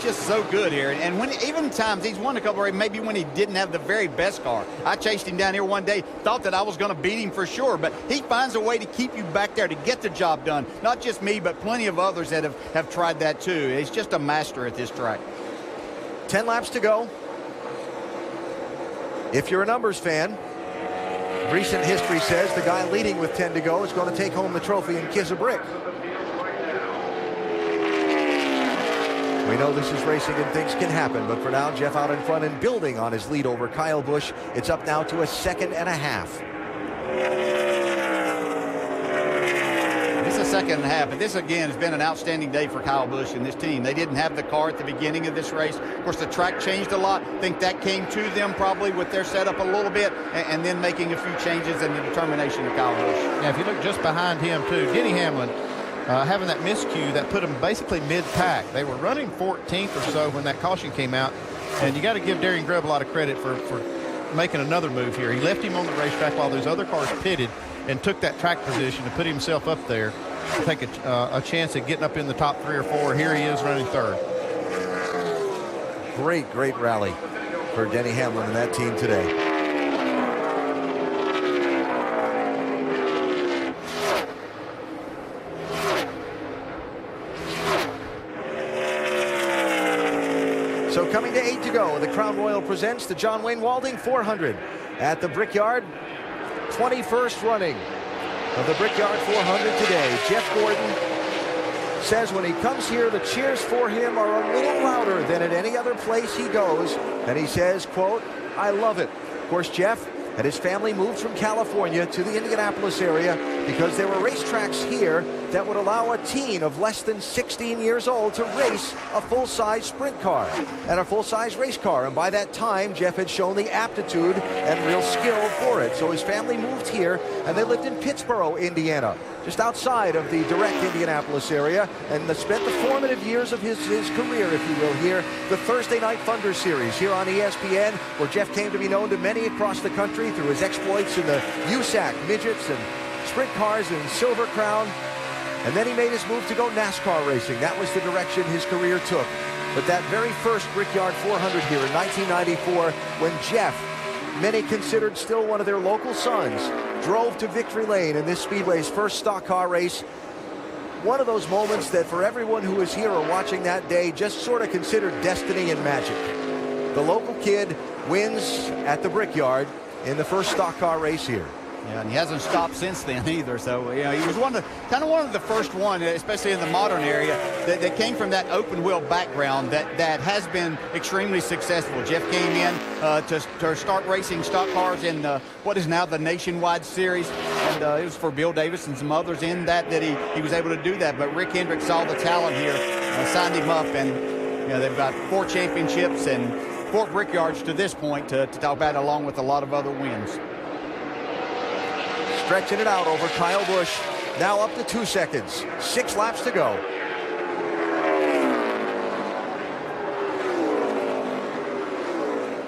Just so good here, and when even times he's won a couple of, maybe when he didn't have the very best car. I chased him down here one day, thought that I was going to beat him for sure, but he finds a way to keep you back there to get the job done. Not just me, but plenty of others that have tried that too. He's just a master at this track. 10 laps to go. If you're a numbers fan, recent history says the guy leading with 10 to go is going to take home the trophy and kiss a brick. We know this is racing and things can happen, but for now, Jeff out in front and building on his lead over Kyle Busch. It's up now to a 2.5 seconds. It's a 2.5 seconds, but this again has been an outstanding day for Kyle Busch and this team. They didn't have the car at the beginning of this race. Of course, the track changed a lot. I think that came to them probably with their setup a little bit, and then making a few changes and the determination of Kyle Busch. Yeah, if you look just behind him too, Denny Hamlin. Having that miscue that put them basically mid-pack. They were running 14th or so when that caution came out, and you got to give Darian Grubb a lot of credit for making another move here. He left him on the racetrack while those other cars pitted and took that track position to put himself up there to take a chance at getting up in the top 3 or 4. Here he is running 3rd. Great rally for Denny Hamlin and that team today. So coming to 8 to go, the Crown Royal presents the John Wayne Walding 400 at the Brickyard. 21st running of the Brickyard 400 today. Jeff Gordon says when he comes here, the cheers for him are a little louder than at any other place he goes. And he says, quote, "I love it." Of course, Jeff and his family moved from California to the Indianapolis area because there were racetracks here that would allow a teen of less than 16 years old to race a full-size sprint car and a full-size race car. And by that time, Jeff had shown the aptitude and real skill for it. So his family moved here, and they lived in Pittsboro, Indiana, just outside of the direct Indianapolis area, and spent the formative years of his career, if you will, here. The Thursday Night Thunder Series here on ESPN, where Jeff came to be known to many across the country through his exploits in the USAC midgets and sprint cars and Silver Crown. And then he made his move to go NASCAR racing. That was the direction his career took. But that very first Brickyard 400 here in 1994, when Jeff, many considered still one of their local sons, drove to victory lane in this speedway's first stock car race. One of those moments that for everyone who was here or watching that day just sort of considered destiny and magic. The local kid wins at the Brickyard in the first stock car race here. Yeah, and he hasn't stopped since then either. So, you know, he was one of the first one, especially in the modern area, that came from that open wheel background that has been extremely successful. Jeff came in to start racing stock cars in what is now the Nationwide Series, and it was for Bill Davis and some others in that he was able to do that. But Rick Hendrick saw the talent here, signed him up, and you know, they've got 4 championships and 4 Brickyards to this point to talk about, along with a lot of other wins. Stretching it out over Kyle Busch. Now up to 2 seconds. 6 laps to go.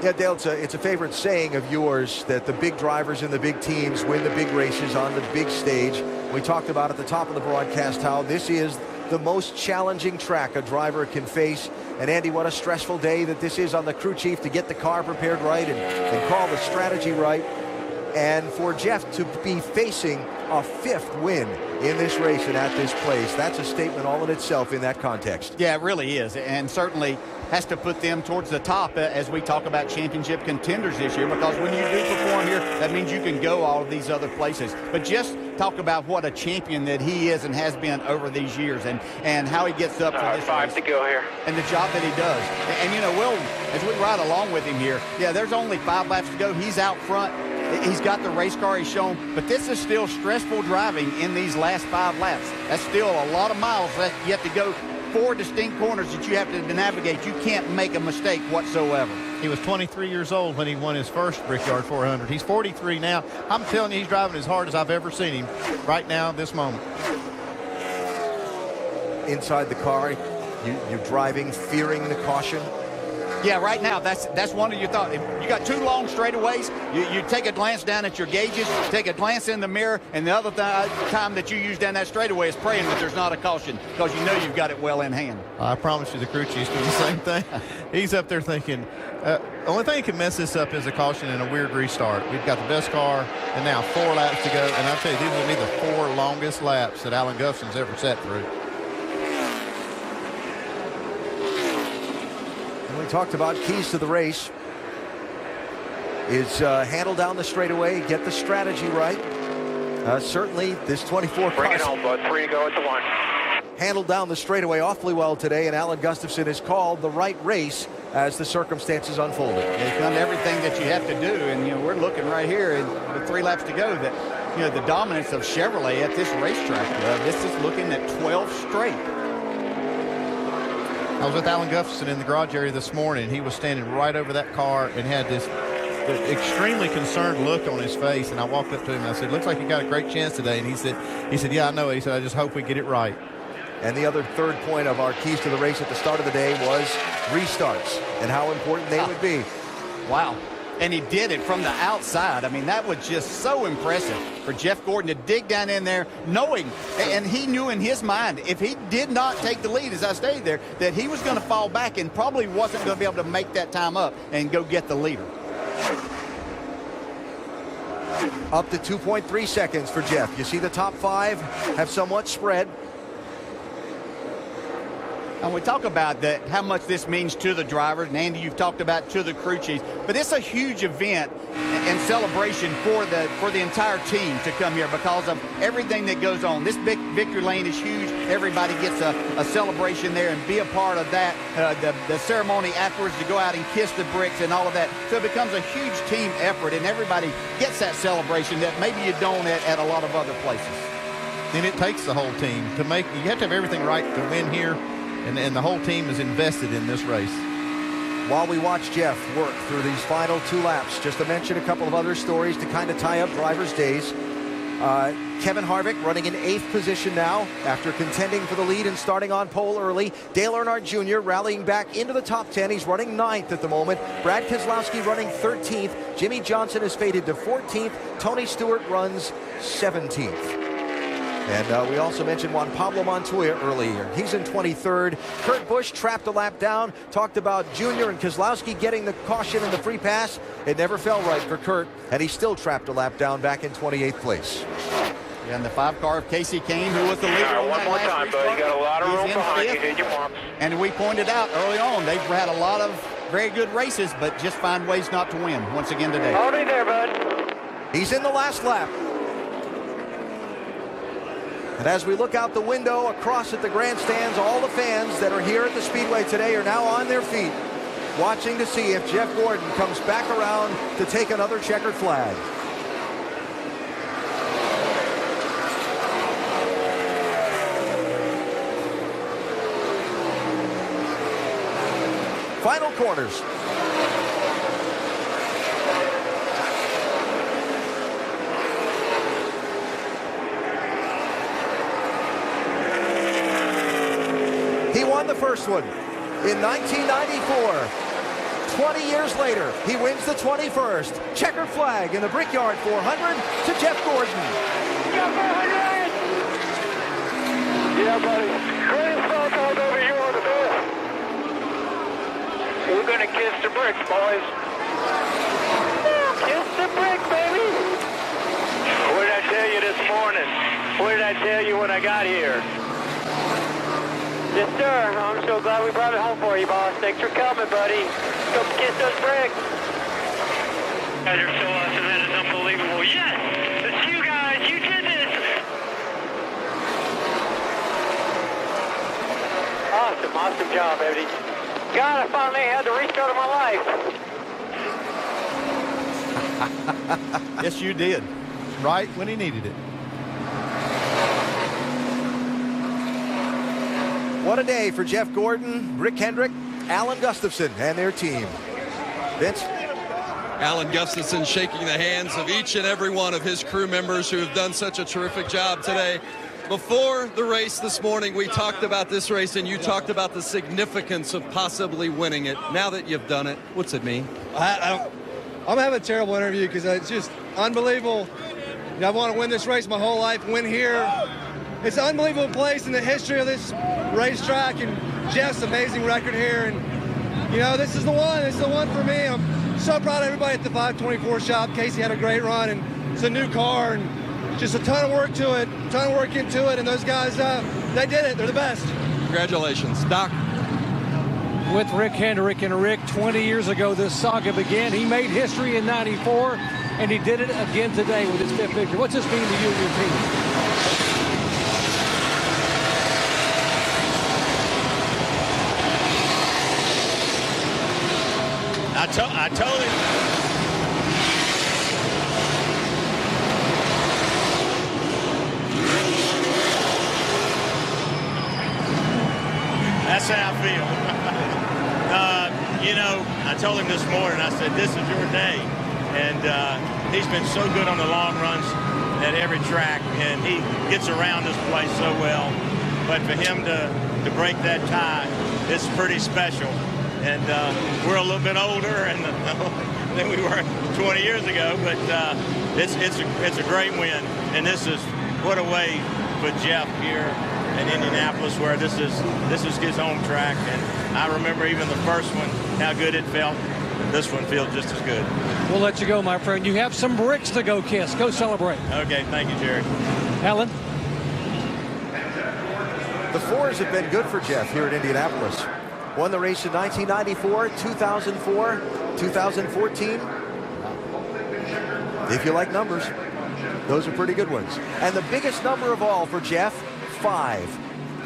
Yeah, Dale, it's a favorite saying of yours that the big drivers and the big teams win the big races on the big stage. We talked about at the top of the broadcast how this is the most challenging track a driver can face. And Andy, what a stressful day that this is on the crew chief to get the car prepared right and call the strategy right. And for Jeff to be facing a 5th win in this race and at this place, that's a statement all in itself in that context. Yeah, it really is, and certainly has to put them towards the top as we talk about championship contenders this year, because when you do perform here, that means you can go all of these other places. But just talk about what a champion that he is and has been over these years, and how he gets up for this 5 to go here. and the job that he does. And you know, Will, as we ride along with him here, yeah, there's only 5 laps to go. He's out front. He's got the race car he's shown, but this is still stressful driving in these last 5 laps. That's still a lot of miles that you have to go, 4 distinct corners that you have to navigate. You can't make a mistake whatsoever. He was 23 years old when he won his first Brickyard 400. He's 43 now. I'm telling you, he's driving as hard as I've ever seen him right now, this moment. Inside the car, you're driving, fearing the caution. Yeah, right now, that's one of your thoughts. You got 2 long straightaways. You take a glance down at your gauges, take a glance in the mirror, and the other time that you use down that straightaway is praying that there's not a caution, because you know you've got it well in hand. I promise you the crew chief's doing the same thing. He's up there thinking, the only thing that can mess this up is a caution and a weird restart. We've got the best car, and now 4 laps to go. And I'll tell you, these will be the 4 longest laps that Alan Gustafson's ever sat through. We talked about keys to the race is handle down the straightaway, get the strategy right. Certainly this 24 Bring it home, bud. 3 to go at the 1. Handled down the straightaway awfully well today, and Alan Gustafson has called the right race as the circumstances unfolded. They've done everything that you have to do, and you know, we're looking right here with 3 laps to go that, you know, the dominance of Chevrolet at this racetrack. This is looking at 12 straight. I was with Alan Gustafson in the garage area this morning. He was standing right over that car and had this extremely concerned look on his face. And I walked up to him and I said, "Looks like you got a great chance today." And he said, "Yeah, I know." He said, "I just hope we get it right." And the other third point of our keys to the race at the start of the day was restarts and how important they would be. Wow. And he did it from the outside. I mean, that was just so impressive for Jeff Gordon to dig down in there, knowing, and he knew in his mind, if he did not take the lead as I stayed there, that he was going to fall back and probably wasn't going to be able to make that time up and go get the leader. Up to 2.3 seconds for Jeff. You see the top 5 have somewhat spread. And we talk about that, how much this means to the drivers, and Andy, you've talked about to the crew chiefs, but it's a huge event and celebration for the entire team to come here because of everything that goes on. This big victory lane is huge. Everybody gets a celebration there and be a part of that. The ceremony afterwards to go out and kiss the bricks and all of that. So it becomes a huge team effort, and everybody gets that celebration that maybe you don't at a lot of other places. And it takes the whole team to make. You have to have everything right to win here. And the whole team is invested in this race. While we watch Jeff work through these final 2 laps, just to mention a couple of other stories to kind of tie up drivers' days. Kevin Harvick running in 8th position now after contending for the lead and starting on pole early. Dale Earnhardt Jr. rallying back into the top 10. He's running 9th at the moment. Brad Keselowski running 13th. Jimmy Johnson has faded to 14th. Tony Stewart runs 17th. And we also mentioned Juan Pablo Montoya earlier. He's in 23rd. Kurt Busch trapped a lap down. Talked about Junior and Keselowski getting the caution and the free pass. It never fell right for Kurt, and he still trapped a lap down back in 28th place. Yeah, and the 5 car of Casey Kane, who was the leader. One more time, bud. You got a lot of room behind you. Hit your marks. And we pointed out early on, they've had a lot of very good races, but just find ways not to win once again today. Hold it there, bud. He's in the last lap. And as we look out the window across at the grandstands, all the fans that are here at the Speedway today are now on their feet, watching to see if Jeff Gordon comes back around to take another checkered flag. Final corners. He won the first one in 1994. 20 years later, he wins the 21st. Checkered flag in the Brickyard 400 to Jeff Gordon. Yeah, buddy. Greatest photos over here on the best. We're going to kiss the bricks, boys. Kiss the brick, baby. What did I tell you this morning? What did I tell you when I got here? Yes, sir. I'm so glad we brought it home for you, boss. Thanks for coming, buddy. Come kiss those bricks. You guys are so awesome. That is unbelievable. Yes! It's you guys. You did this. Awesome. Awesome job, Eddie. God, I finally had the restart of my life. Yes, you did. Right when he needed it. What a day for Jeff Gordon, Rick Hendrick, Alan Gustafson, and their team. Vince? Alan Gustafson shaking the hands of each and every one of his crew members who have done such a terrific job today. Before the race this morning, we talked about this race, and you talked about the significance of possibly winning it. Now that you've done it, what's it mean? I'm having a terrible interview because it's just unbelievable. I want to win this race my whole life, win here. It's an unbelievable place in the history of this racetrack, and Jeff's amazing record here. And, you know, this is the one. This is the one for me. I'm so proud of everybody at the 524 shop. Casey had a great run, and it's a new car, and just a ton of work to it, a ton of work into it. And those guys, they did it. They're the best. Congratulations. Doc? With Rick Hendrick, and Rick, 20 years ago this saga began. He made history in '94, and he did it again today with his 5th victory. What's this mean to you and your team? I told him. That's how I feel. You know, I told him this morning, I said, this is your day. And he's been so good on the long runs at every track, and he gets around this place so well. But for him to break that tie, it's pretty special. And we're a little bit older than we were 20 years ago, but it's a great win. And this is, what a way for Jeff here in Indianapolis, where this is his home track. And I remember even the first one, how good it felt. This one feels just as good. We'll let you go, my friend. You have some bricks to go kiss. Go celebrate. Okay, thank you, Jerry. Alan? The fours have been good for Jeff here at Indianapolis. Won the race in 1994, 2004, 2014. If you like numbers, those are pretty good ones. And the biggest number of all for Jeff, 5.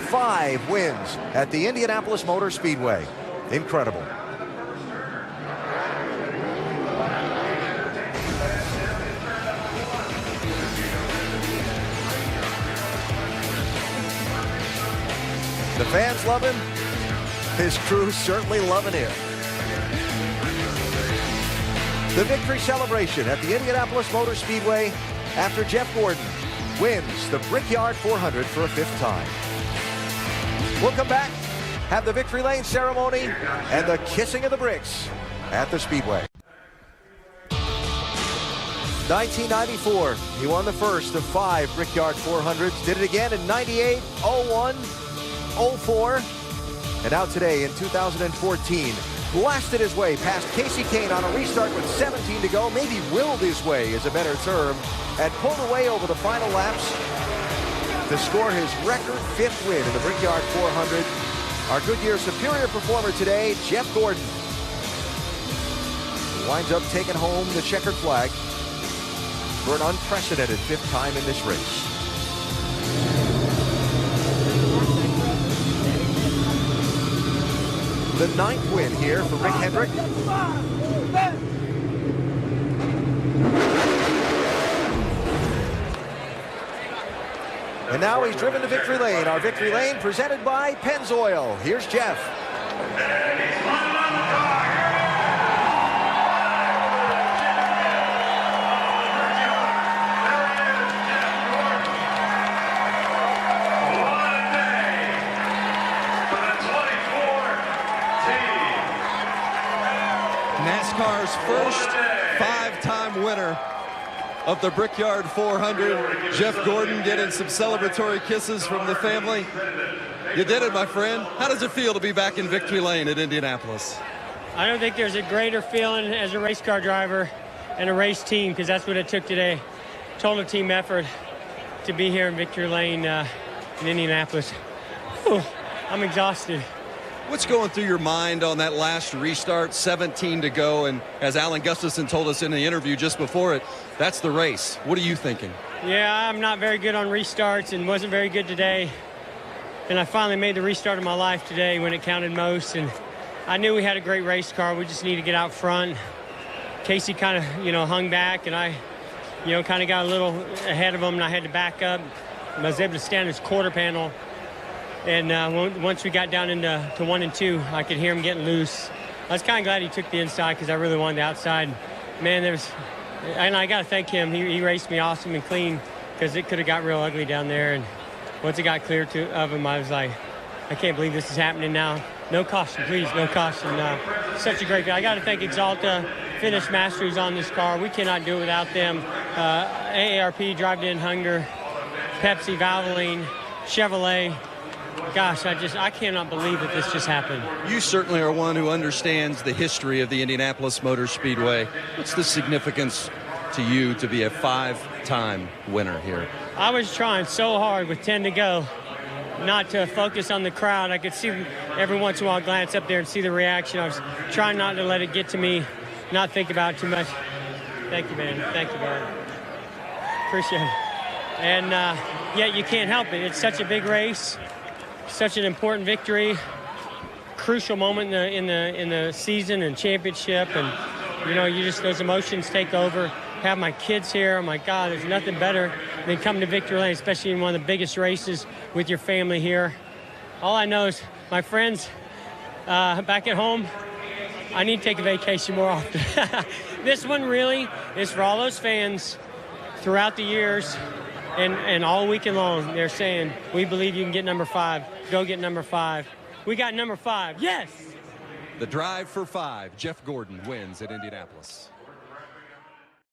5 wins at the Indianapolis Motor Speedway. Incredible. The fans love him. His crew certainly loving him. The victory celebration at the Indianapolis Motor Speedway after Jeff Gordon wins the Brickyard 400 for a 5th time. We'll come back, have the victory lane ceremony, and the kissing of the bricks at the Speedway. 1994, he won the first of 5 Brickyard 400s. Did it again in 98, 01, 04. And out today in 2014, blasted his way past Casey Kane on a restart with 17 to go. Maybe willed his way is a better term. And pulled away over the final laps to score his record 5th win in the Brickyard 400. Our Goodyear Superior performer today, Jeff Gordon. Winds up taking home the checkered flag. for an unprecedented 5th time in this race. The 9th win here for Rick Hendrick. And now he's driven to victory lane. Our victory lane presented by Pennzoil. Here's Jeff. NASCAR's first 5-time winner of the Brickyard 400. Jeff Gordon getting some celebratory kisses from the family. You did it, my friend. How does it feel to be back in victory lane at Indianapolis? I don't think there's a greater feeling as a race car driver and a race team, because that's what it took today. Total team effort to be here in victory lane in Indianapolis. Whew, I'm exhausted. What's going through your mind on that last restart, 17 to go, and as Alan Gustafson told us in the interview just before it, that's the race. What are you thinking? Yeah, I'm not very good on restarts and wasn't very good today. And I finally made the restart of my life today when it counted most. And I knew we had a great race car. We just need to get out front. Casey kind of, hung back, and I, kind of got a little ahead of him, and I had to back up. I was able to stand his quarter panel. And once we got down into 1 and 2, I could hear him getting loose. I was kind of glad he took the inside because I really wanted the outside. Man, and I got to thank him. He raced me awesome and clean because it could have got real ugly down there. And once it got clear of him, I was like, I can't believe this is happening now. No caution, please, no caution. Such a great day. I got to thank Exalta, Finish Masters on this car. We cannot do it without them. AARP, Drive to End Hunger, Pepsi, Valvoline, Chevrolet. Gosh, I cannot believe that this just happened. You certainly are one who understands the history of the Indianapolis Motor Speedway. What's the significance to you to be a 5-time winner here? I was trying so hard with 10 to go not to focus on the crowd. I could see every once in a while glance up there and see the reaction. I was trying not to let it get to me, not think about it too much. Thank you, man. Thank you, man. Appreciate it. And yet you can't help it. It's such a big race. Such an important victory, crucial moment in the season and championship, and you just those emotions take over. Have my kids here. Oh my God, there's nothing better than coming to victory lane, especially in one of the biggest races with your family here. All I know is my friends back at home. I need to take a vacation more often. This one really is for all those fans throughout the years. And all weekend long, they're saying, we believe you can get number 5. Go get number 5. We got number 5. Yes! The drive for 5. Jeff Gordon wins at Indianapolis.